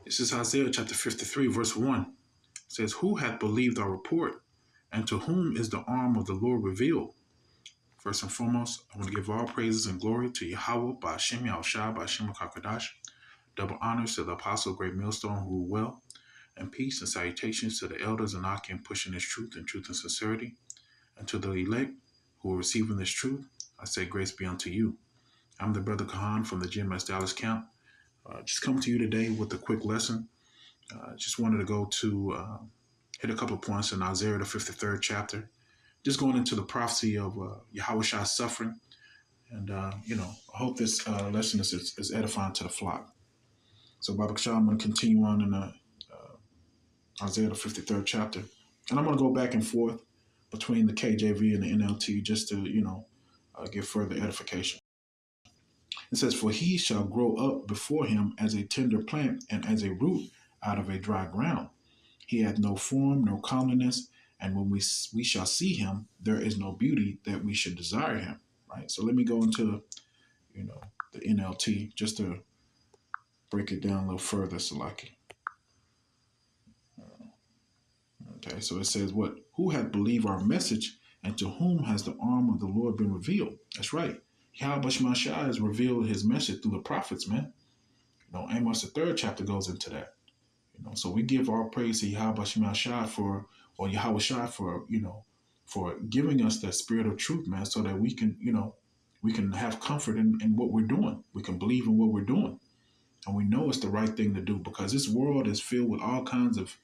This is Isaiah chapter 53, verse 1. It says, Who hath believed our report? And to whom is the arm of the Lord revealed? First and foremost, I want to give all praises and glory to Yahweh, Ba'ashem Yahushua, Ba'ashem HaKadosh. Double honors to the apostle, great millstone, who rule well, and peace and salutations to the elders and Akim pushing this truth and sincerity. And to the elect who are receiving this truth, I say grace be unto you. I'm the brother Kahan from the GMS Dallas camp. Just come to you today with a quick lesson. Just wanted to go to hit a couple of points in Isaiah, the 53rd chapter. Just going into the prophecy of Yahushua's suffering. And, I hope this lesson is edifying to the flock. So, Baruch Shah, I'm going to continue on in Isaiah, the 53rd chapter. And I'm going to go back and forth between the KJV and the NLT just to, give further edification. It says, For he shall grow up before him as a tender plant and as a root out of a dry ground. He hath no form, no comeliness, and when we shall see him, there is no beauty that we should desire him. Right? So let me go into, the NLT just to break it down a little further, Salaki. Okay, so it says what? Who hath believed our message, and to whom has the arm of the Lord been revealed? That's right. Yahweh Shai has revealed his message through the prophets, man. Amos, the 3rd chapter goes into that. So we give our praise to Yahweh Shai for giving us that spirit of truth, man, so that we can have comfort in what we're doing. We can believe in what we're doing. And we know it's the right thing to do, because this world is filled with all kinds of,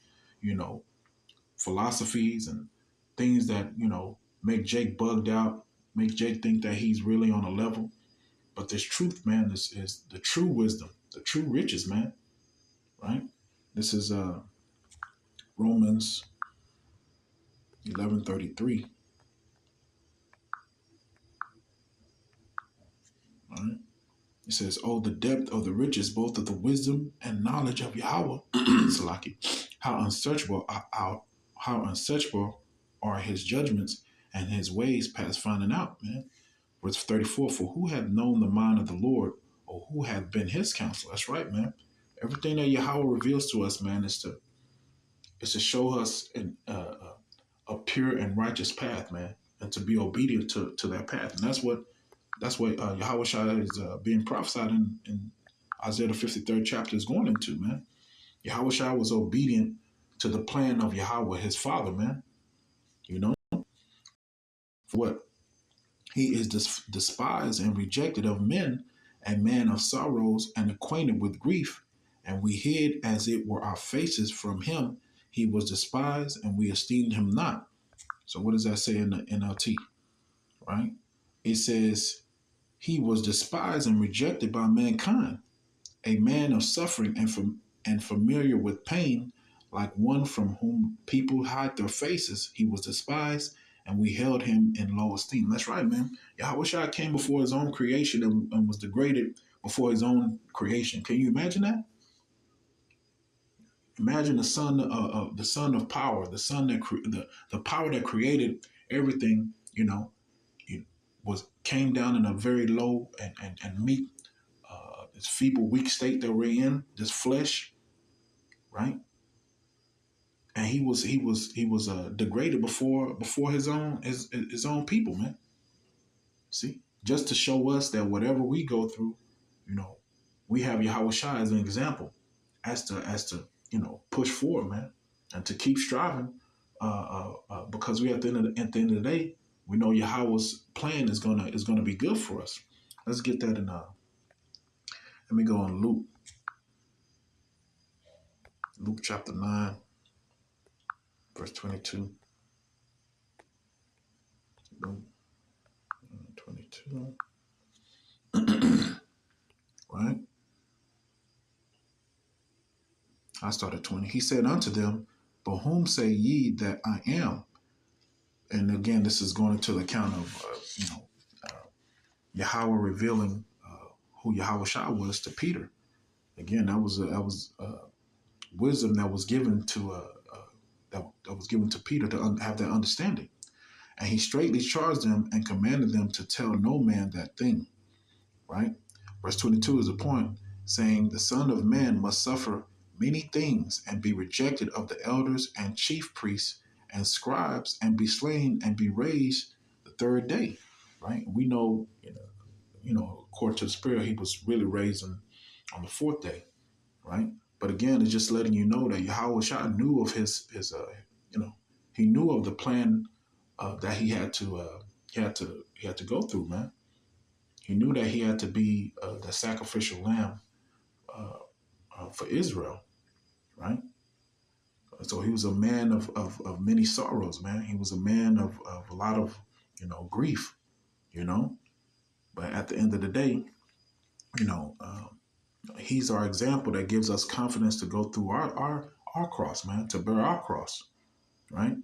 philosophies and things that, make Jake bugged out, make Jake think that he's really on a level. But this truth, man, is the true wisdom, the true riches, man. Right? This is Romans 11:33. Right? It says, Oh, the depth of the riches, both of the wisdom and knowledge of Yahweh. Salaki. How unsearchable are his judgments, and his ways past finding out, man. Verse 34, For who hath known the mind of the Lord, or who hath been his counsel? That's right, man. Everything that Yahweh reveals to us, man, is to show us a pure and righteous path, man, and to be obedient to that path. And that's what Yahweh Shai is being prophesied in Isaiah the 53rd chapter is going into, man. Yahweh Shai was obedient to the plan of Yahweh, his father, man. For what? He is despised and rejected of men, a man of sorrows and acquainted with grief. And we hid as it were our faces from him. He was despised, and we esteemed him not. So what does that say in the NLT? Right? It says, he was despised and rejected by mankind, a man of suffering and familiar with pain, like one from whom people hide their faces. He was despised, and we held him in low esteem. That's right, man. Yahweh Shai came before his own creation and was degraded before his own creation. Can you imagine that? Imagine the son of power, the son the power that created everything. Came down in a very low and meek, this feeble, weak state that we're in, this flesh, right? And he was degraded before his own people, man. See, just to show us that whatever we go through, we have Yahweh Shai as an example, as to push forward, man, and to keep striving, because we at the end of the day, we know Yahweh's plan is gonna be good for us. Let's get that in. Let me go on Luke chapter 9, verse 22. Luke 22. Right? I started 20. He said unto them, But whom say ye that I am? And again, this is going into the account of Yahweh revealing who Yahweh Shai was to Peter. Again, that was wisdom that was given to Peter to have that understanding. And he straightly charged them and commanded them to tell no man that thing. Right? Verse 22 is the point, saying the Son of Man must suffer many things, and be rejected of the elders and chief priests and scribes, and be slain and be raised the third day. Right? We know, according to the Spirit, he was really raised on the fourth day. Right? But again, it's just letting you know that Yahweh Shah knew of he knew of the plan that he had to go through, man. He knew that he had to be the sacrificial lamb uh, for Israel, right? So he was a man of many sorrows, man. He was a man of a lot of, grief, you know. But at the end of the day, you know, he's our example that gives us confidence to go through our cross, man, to bear our cross, right?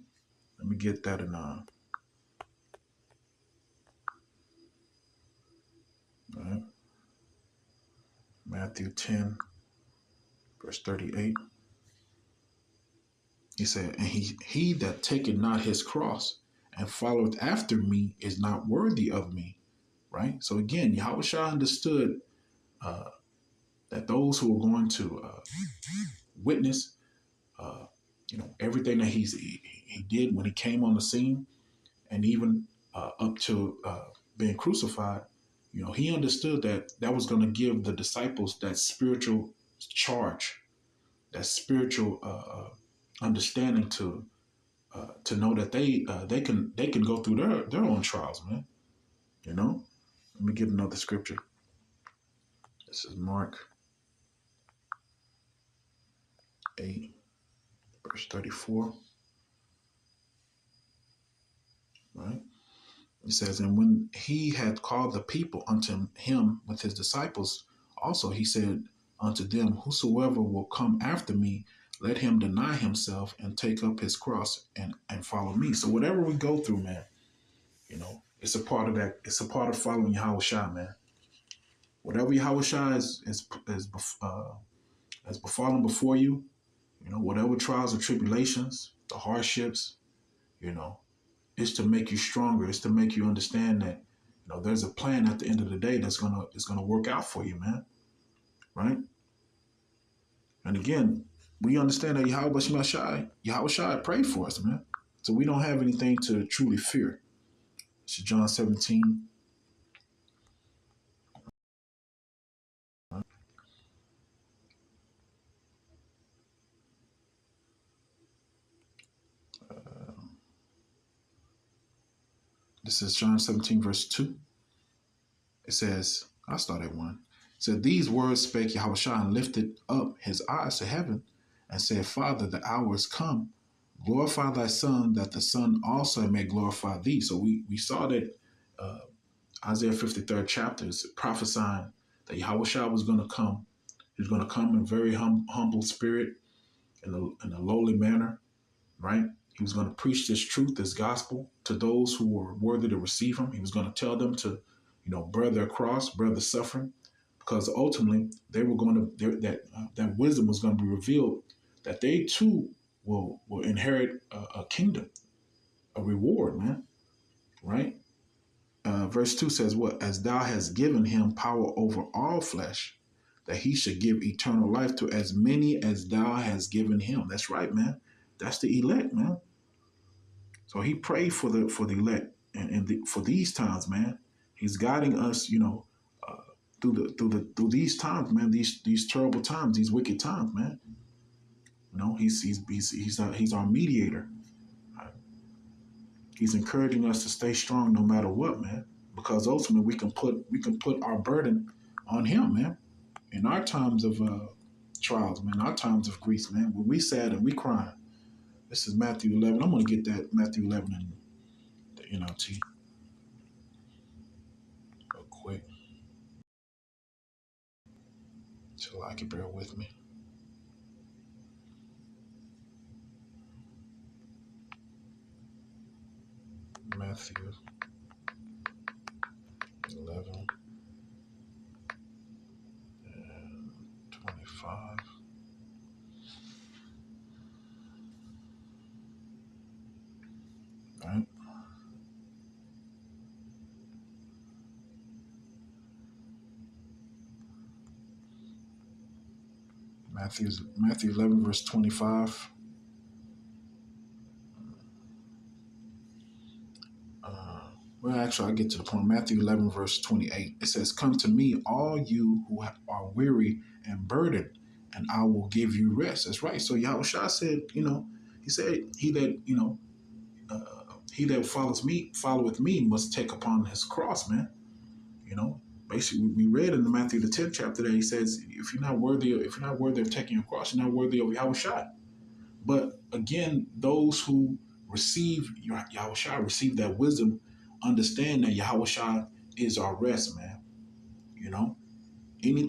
Let me get that in right? Matthew 10, verse 38. He said, and he that taketh not his cross and followeth after me is not worthy of me. Right? So again, Yahweh Shah understood uh, that those who are going to witness, uh, everything that he did when he came on the scene, and even up to being crucified, he understood that that was going to give the disciples that spiritual charge, that spiritual understanding to know that they can go through their own trials, man. Let me get another scripture. This is Mark 8, verse 34. Right? It says, and when he had called the people unto him with his disciples, also he said unto them, whosoever will come after me, let him deny himself and take up his cross and follow me. So whatever we go through, man, it's a part of that. It's a part of following Yahweh Shah, man. Whatever Yahweh Shah has befallen before you, whatever trials or tribulations, the hardships, you know, it's to make you stronger. It's to make you understand that, there's a plan at the end of the day that's gonna work out for you, man. Right? And again, we understand that Yahweh Shai prayed for us, man. So we don't have anything to truly fear. It's John 17. This is John 17, verse 2. It says, I'll start at 1. It said, these words spake Yahweh Shai and lifted up his eyes to heaven and said, Father, the hour is come. Glorify thy Son, that the Son also may glorify thee. So we saw that uh, Isaiah 53rd chapter is prophesying that Yahweh Shai was going to come. He was going to come in very humble spirit, in a lowly manner, right? He was going to preach this truth, this gospel to those who were worthy to receive him. He was going to tell them to, bear their cross, bear the suffering, because ultimately they were going to, that wisdom was going to be revealed, that they too will inherit a kingdom, a reward, man, right? Verse 2 says, what? As thou hast given him power over all flesh, that he should give eternal life to as many as thou hast given him. That's right, man. That's the elect, man. So he prayed for the elect, and for these times, man. He's guiding us, uh, through these times, man. These terrible times, these wicked times, man. He's our mediator. He's encouraging us to stay strong no matter what, man. Because ultimately we can put our burden on him, man. In our times of trials, man, our times of grief, man, when we sad and we crying. This is Matthew 11. I'm gonna get that Matthew 11 in the NLT real quick, so I can bear with me. Matthew 11 and 25. Right? Matthew 11, verse 25. Well, actually, I'll get to the point. Matthew 11, verse 28. It says, "Come to me, all you who are weary and burdened, and I will give you rest." That's right. So Yahushua said, he said, he that followeth me must take upon his cross, man. You know, basically, we read in the Matthew the 10th chapter that he says, if you're not worthy of taking your cross, you're not worthy of Yahushua. But again, those who receive Yahushua, receive that wisdom, understand that Yahushua is our rest, man. You know, any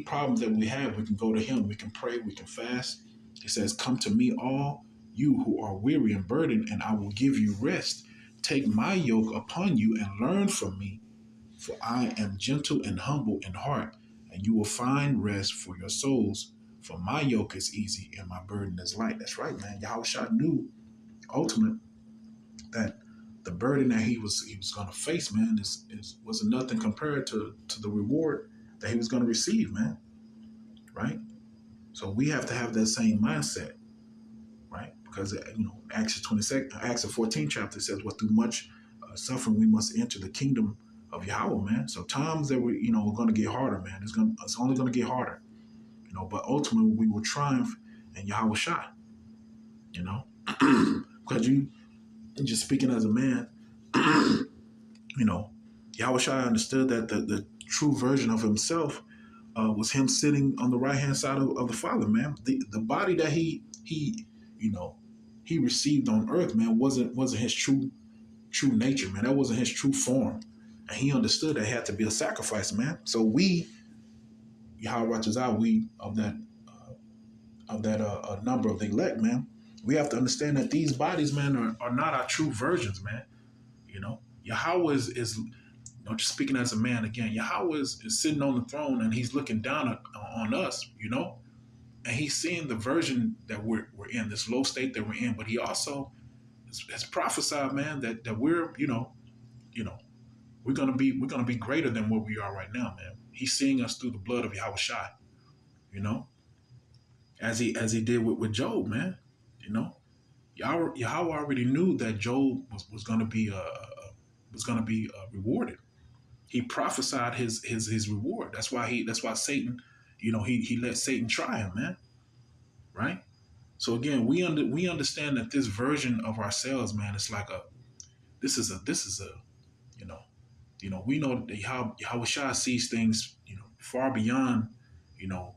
problems that we have, we can go to him. We can pray, we can fast. He says, "Come to me, all you who are weary and burdened, and I will give you rest. Take my yoke upon you and learn from me, for I am gentle and humble in heart, and you will find rest for your souls. For my yoke is easy and my burden is light." That's right, man. Yahushua knew ultimately that the burden that he was going to face, man, was nothing compared to the reward that he was going to receive, man. Right? So we have to have that same mindset, right? Because Acts 22, Acts 14 chapter says, "What through much suffering we must enter the kingdom of Yahweh," man. So times that we are going to get harder, man. It's only going to get harder, But ultimately we will triumph in Yahweh Shai, because you just speaking as a man, Yahweh Shai understood that the true version of himself was him sitting on the right hand side of the Father, man. The body that you know he received on earth, man, wasn't his true nature, man. That wasn't his true form, and he understood that it had to be a sacrifice, man. So we, Yahweh Ratazah, we of that number of the elect, man, we have to understand that these bodies, man, are not our true versions, man. Yahweh is just speaking as a man again. Yahweh is sitting on the throne and he's looking down on us, and he's seeing the version that we're in, this low state that we're in. But he also has prophesied, man, that you know, we're gonna be greater than what we are right now, man. He's seeing us through the blood of Yahweh Shai, you know, as he did with Job, man. Yahweh already knew that Job was gonna be rewarded. He prophesied his reward. That's why Satan, he let Satan try him, man. Right? So again, we understand that this version of ourselves, man, it's like this is a we know that how Shai sees things, far beyond, you know,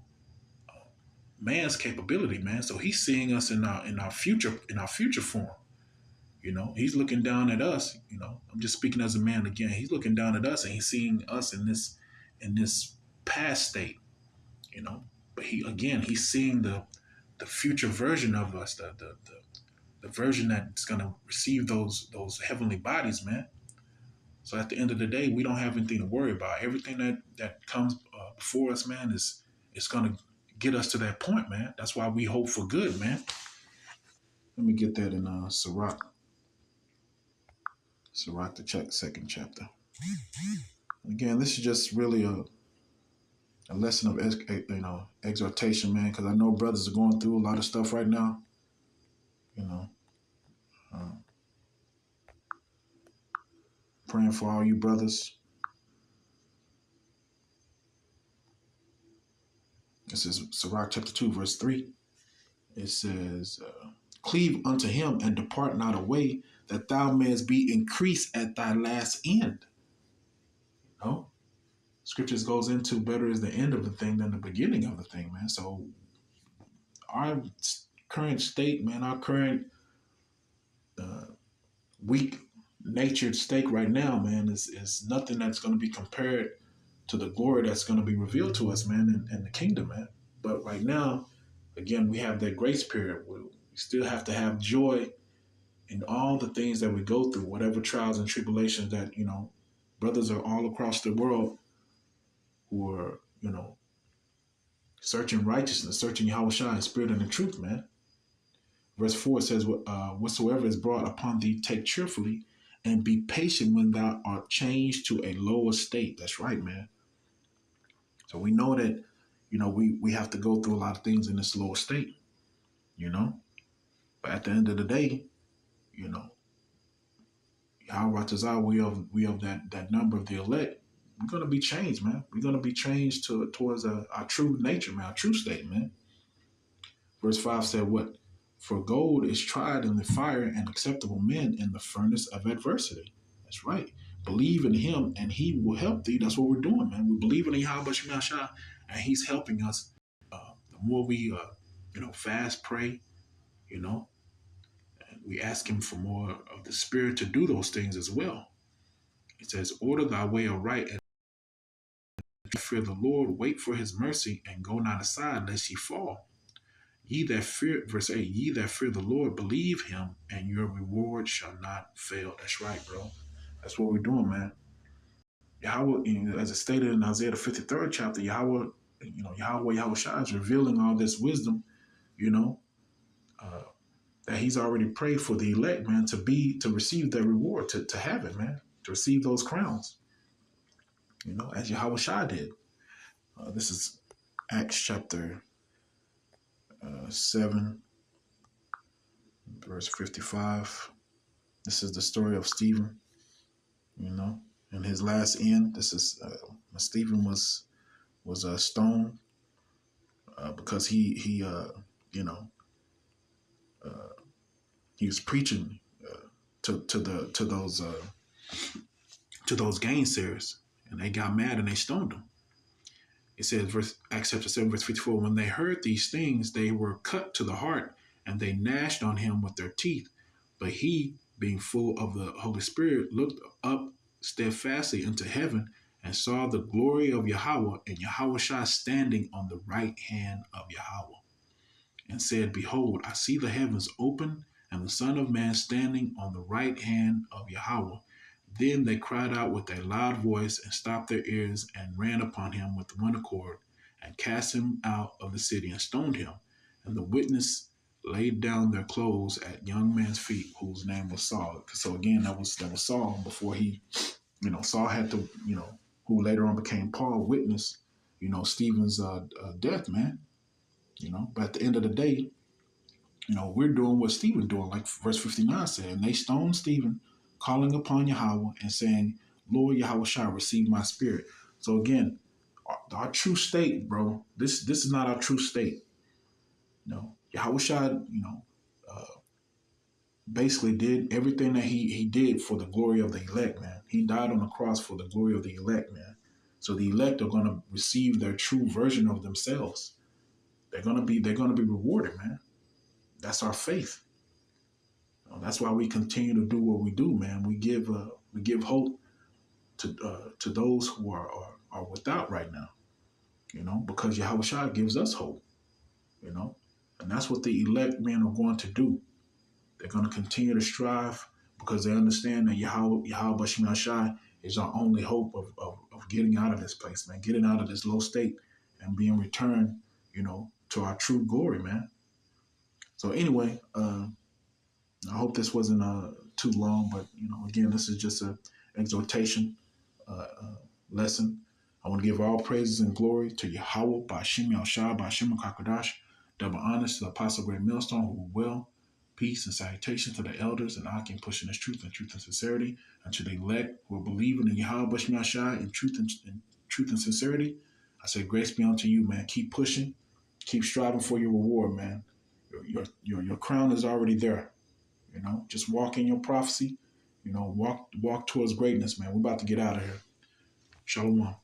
man's capability, man. So he's seeing us in our future form. He's looking down at us. I'm just speaking as a man again. He's looking down at us and he's seeing us in this past state. But he's seeing the future version of us, the version that's gonna receive those heavenly bodies, man. So at the end of the day, we don't have anything to worry about. Everything that comes before us, man, is gonna get us to that point, man. That's why we hope for good, man. Let me get that in Sirach, the second chapter. Again, this is just really a lesson of exhortation, man, because I know brothers are going through a lot of stuff right now. Uh, Praying for all you brothers. This is Sirach chapter 2, verse 3. It says, "Cleave unto him and depart not away, that thou mayest be increased at thy last end." Scriptures goes into better is the end of the thing than the beginning of the thing, man. So our current state, man, our current weak natured state right now, man, is nothing that's going to be compared to the glory that's going to be revealed to us, man, in the kingdom, man. But right now, again, we have that grace period. We still have to have joy in all the things that we go through, whatever trials and tribulations that, brothers are all across the world who are, searching righteousness, searching Yahweh Shai in spirit and in truth, man. Verse 4 says, "Whatsoever is brought upon thee, take cheerfully, and be patient when thou art changed to a lower state." That's right, man. So we know that, we have to go through a lot of things in this lower state, you know. But at the end of the day, you know, Yahweh Tazah, we of that number of the elect. We're gonna be changed, man. We're gonna be changed towards our true nature, man, our true state, man. Verse 5 said, "What? For gold is tried in the fire, and acceptable men in the furnace of adversity." That's right. Believe in Him, and He will help thee. That's what we're doing, man. We're believing in Yahweh Shema Shah, and He's helping us. The more we, fast, pray, you know, and we ask Him for more of the Spirit to do those things as well. It says, "Order thy way aright, and fear the Lord. Wait for His mercy, and go not aside, lest ye fall. Ye that fear," verse 8, "ye that fear the Lord, believe Him, and your reward shall not fail." That's right, bro. That's what we're doing, man. Yahweh, as it stated in Isaiah the 53rd chapter, Yahweh Shai is revealing all this wisdom, you know, that He's already prayed for the elect, man, to receive their reward, to have it, man, to receive those crowns, as Yahweh Shai did. This is Acts chapter 7, verse 55. This is the story of Stephen, in his last end. This is Stephen was stoned because he was preaching to those gainsayers, and they got mad and they stoned him. It says, Acts chapter 7, verse 54, "When they heard these things, they were cut to the heart, and they gnashed on him with their teeth. But he, being full of the Holy Spirit, looked up steadfastly into heaven and saw the glory of Yahweh, and Yahweh Shai standing on the right hand of Yahweh, and said, Behold, I see the heavens open, and the Son of Man standing on the right hand of Yahweh. Then they cried out with a loud voice, and stopped their ears, and ran upon him with one accord, and cast him out of the city, and stoned him. And the witness laid down their clothes at young man's feet, whose name was Saul." So again, that was Saul before he, Saul had to, who later on became Paul, witness, Stephen's death, man. But at the end of the day, we're doing what Stephen doing, like verse 59 said, "And they stoned Stephen, calling upon Yahweh and saying, Lord Yahweh shall receive my spirit." So again, our true state, bro, this is not our true state. Yahweh Shai, basically did everything that he did for the glory of the elect, man. He died on the cross for the glory of the elect, man. So the elect are going to receive their true version of themselves. They're going to be rewarded, man. That's our faith. That's why we continue to do what we do, man. We give hope to those who are without right now, because Yahweh Shai gives us hope, and that's what the elect men are going to do. They're going to continue to strive because they understand that Yahweh Shema Shai is our only hope of getting out of this place, man, getting out of this low state and being returned, to our true glory, man. So anyway, I hope this wasn't too long, but again, this is just an exhortation lesson. I want to give all praises and glory to Yahweh, Ba'ashem Yahushua, Ba'ashem HaKadosh. Double honors to the Apostle Great Millstone, who will well. Peace and salutation to the elders and Akim pushing this truth and sincerity, and to the elect who are believing in Yahweh B'Shem Yahshai in truth and sincerity. I say grace be unto you, man. Keep pushing, keep striving for your reward, man. Your crown is already there. Just walk in your prophecy. Walk towards greatness, man. We're about to get out of here. Shalom.